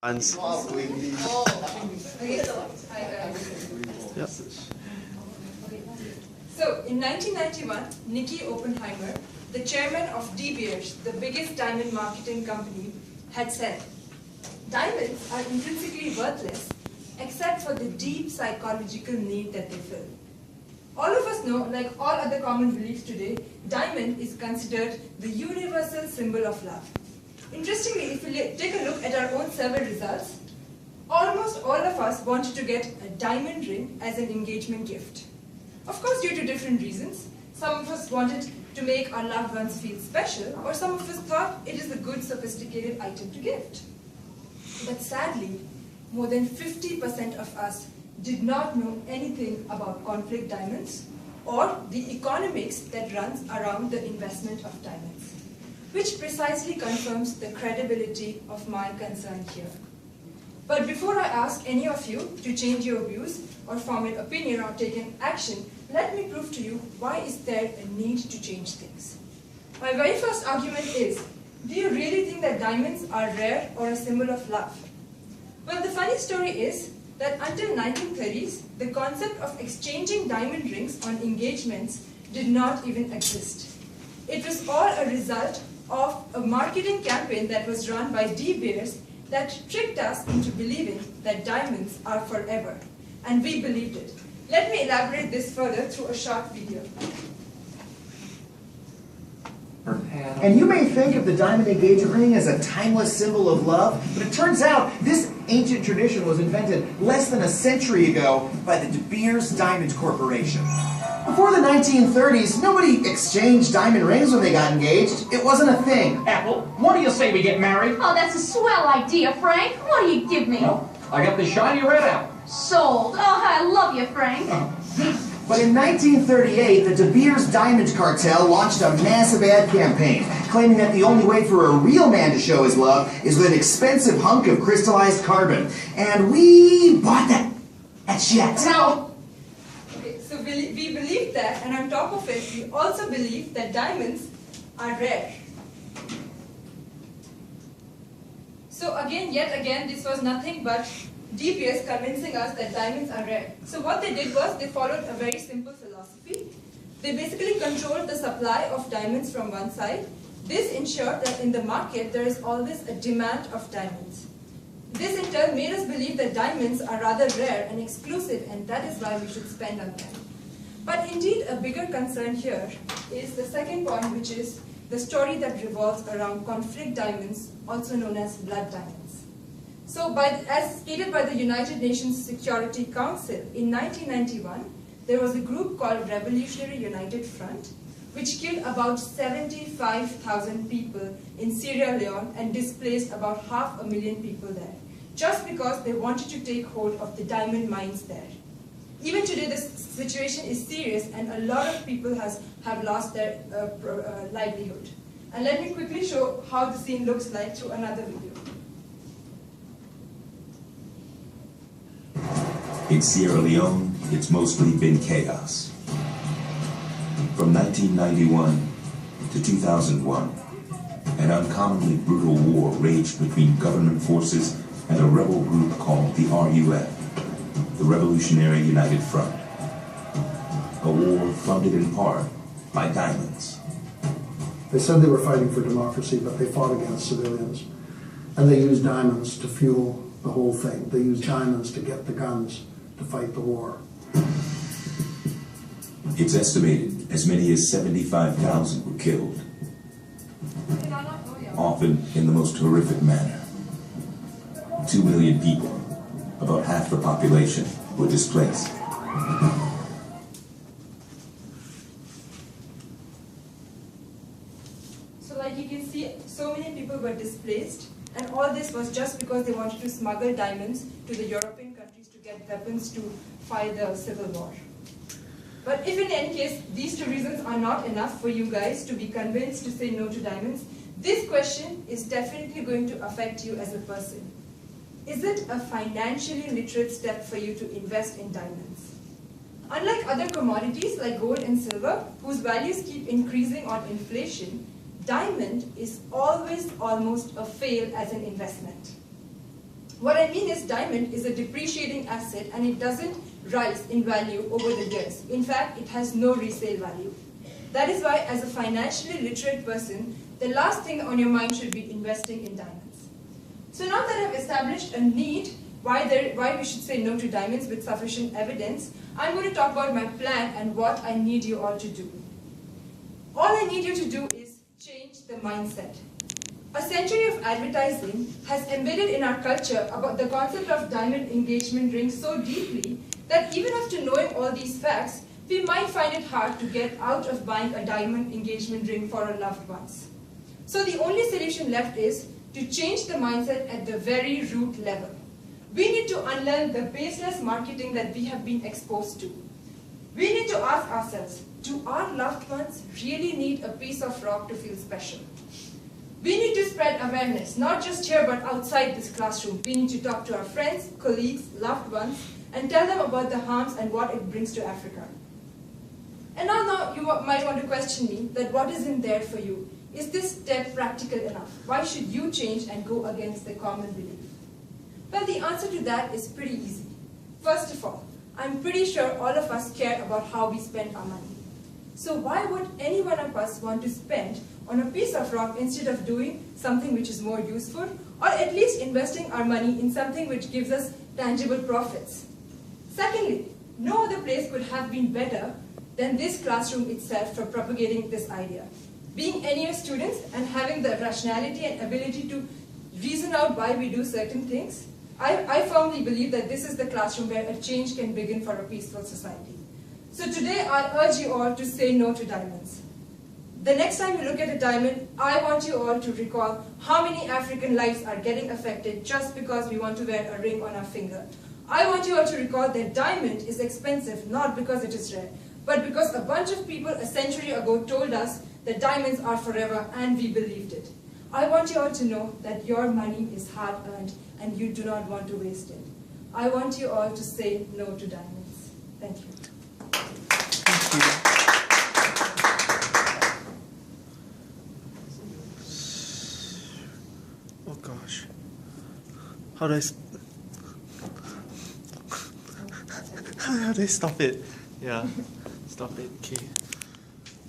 Hans. Yep. So, in 1991, Nicky Oppenheimer, the chairman of De Beers, the biggest diamond marketing company, had said, "Diamonds are intrinsically worthless except for the deep psychological need that they fill." All of us know, like all other common beliefs today, diamond is considered the universal symbol of love. Interestingly, if we take a look at our own survey results, almost all of us wanted to get a diamond ring as an engagement gift. Of course, due to different reasons. Some of us wanted to make our loved ones feel special, or some of us thought it is a good, sophisticated item to gift. But sadly, more than 50% of us did not know anything about conflict diamonds or the economics that runs around the investment of diamonds, which precisely confirms the credibility of my concern here. But before I ask any of you to change your views or form an opinion or take an action, let me prove to you why is there a need to change things. My very first argument is, do you really think that diamonds are rare or a symbol of love? Well, the funny story is that until 1930s, the concept of exchanging diamond rings on engagements did not even exist. It was all a result of a marketing campaign that was run by De Beers that tricked us into believing that diamonds are forever. And we believed it. Let me elaborate this further through a short video. And you may think of the diamond engagement ring as a timeless symbol of love, but it turns out this ancient tradition was invented less than a century ago by the De Beers Diamond Corporation. Before the 1930s, nobody exchanged diamond rings when they got engaged. It wasn't a thing. Apple, what do you say we get married? Oh, that's a swell idea, Frank. What do you give me? Well, I got the shiny red apple. Sold. Oh, I love you, Frank. But in 1938, the De Beers Diamond Cartel launched a massive ad campaign, claiming that the only way for a real man to show his love is with an expensive hunk of crystallized carbon. And we bought that shit. No. Okay, so we believe that, and on top of it, we also believe that diamonds are rare. So again, yet again, this was nothing but De Beers convincing us that diamonds are rare. So what they did was they followed a very simple philosophy. They basically controlled the supply of diamonds from one side. This ensured that in the market there is always a demand of diamonds. This in turn made us believe that diamonds are rather rare and exclusive, and that is why we should spend on them. But indeed, a bigger concern here is the second point, which is the story that revolves around conflict diamonds, also known as blood diamonds. So, as stated by the United Nations Security Council, in 1991, there was a group called Revolutionary United Front, which killed about 75,000 people in Sierra Leone and displaced about 500,000 people there, just because they wanted to take hold of the diamond mines there. Even today, the situation is serious, and a lot of people have lost their livelihood. And let me quickly show how the scene looks like through another video. In Sierra Leone, it's mostly been chaos. From 1991 to 2001, an uncommonly brutal war raged between government forces and a rebel group called the RUF, the Revolutionary United Front. A war funded in part by diamonds. They said they were fighting for democracy, but they fought against civilians. And they used diamonds to fuel the whole thing. They used diamonds to get the guns to fight the war. It's estimated as many as 75,000 were killed, often in the most horrific manner. 2 million people, about half the population, were displaced. So like you can see, so many people were displaced, and all this was just because they wanted to smuggle diamonds to the European countries to get weapons to fight the civil war. But if in any case, these two reasons are not enough for you guys to be convinced to say no to diamonds, this question is definitely going to affect you as a person. Is it a financially literate step for you to invest in diamonds? Unlike other commodities like gold and silver, whose values keep increasing on inflation, diamond is always almost a fail as an investment. What I mean is diamond is a depreciating asset and it doesn't rise in value over the years. In fact, it has no resale value. That is why, as a financially literate person, the last thing on your mind should be investing in diamonds. So now that I've established a need, why we should say no to diamonds with sufficient evidence, I'm going to talk about my plan and what I need you all to do. All I need you to do is change the mindset. A century of advertising has embedded in our culture about the concept of diamond engagement rings so deeply that even after knowing all these facts, we might find it hard to get out of buying a diamond engagement ring for our loved ones. So the only solution left is to change the mindset at the very root level. We need to unlearn the baseless marketing that we have been exposed to. We need to ask ourselves, do our loved ones really need a piece of rock to feel special? We need to spread awareness, not just here but outside this classroom. We need to talk to our friends, colleagues, loved ones, and tell them about the harms and what it brings to Africa. And now you might want to question me that what is in there for you? Is this step practical enough? Why should you change and go against the common belief? Well, the answer to that is pretty easy. First of all, I'm pretty sure all of us care about how we spend our money. So why would any one of us want to spend on a piece of rock instead of doing something which is more useful, or at least investing our money in something which gives us tangible profits? Secondly, no other place could have been better than this classroom itself for propagating this idea. Being NEA students and having the rationality and ability to reason out why we do certain things, I firmly believe that this is the classroom where a change can begin for a peaceful society. So today I urge you all to say no to diamonds. The next time you look at a diamond, I want you all to recall how many African lives are getting affected just because we want to wear a ring on our finger. I want you all to recall that diamond is expensive not because it is rare, but because a bunch of people a century ago told us that diamonds are forever and we believed it. I want you all to know that your money is hard-earned and you do not want to waste it. I want you all to say no to diamonds. Thank you. Oh gosh. How do I how do I stop it? Yeah. Stop it. Okay.